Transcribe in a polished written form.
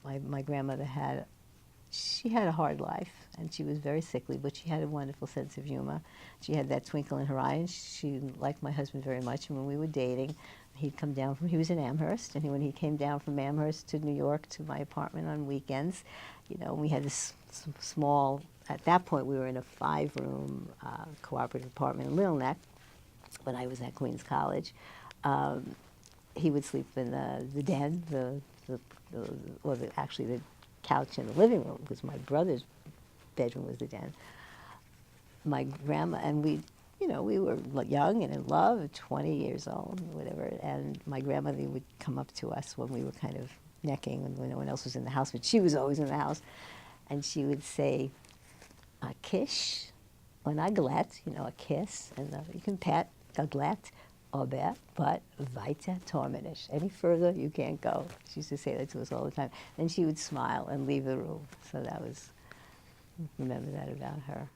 my grandmother she had a hard life, and she was very sickly, but she had a wonderful sense of humor. She had that twinkle in her eye, and she liked my husband very much. And when we were dating, he'd come down he was in Amherst, and when he came down from Amherst to New York to my apartment on weekends, you know, we had this small, at that point we were in a 5-room cooperative apartment in Little Neck when I was at Queens College. He would sleep in the den, actually the couch in the living room, because my brother's bedroom was the den. My grandma, and we were young and in love, 20 years old, whatever, and my grandmother would come up to us when we were kind of necking and when no one else was in the house, but she was always in the house, and she would say, a kiss, or a glet, a kiss, and you can pat a glet, but weiter tormenisch. Any further, you can't go. She used to say that to us all the time. Then she would smile and leave the room. So remember that about her.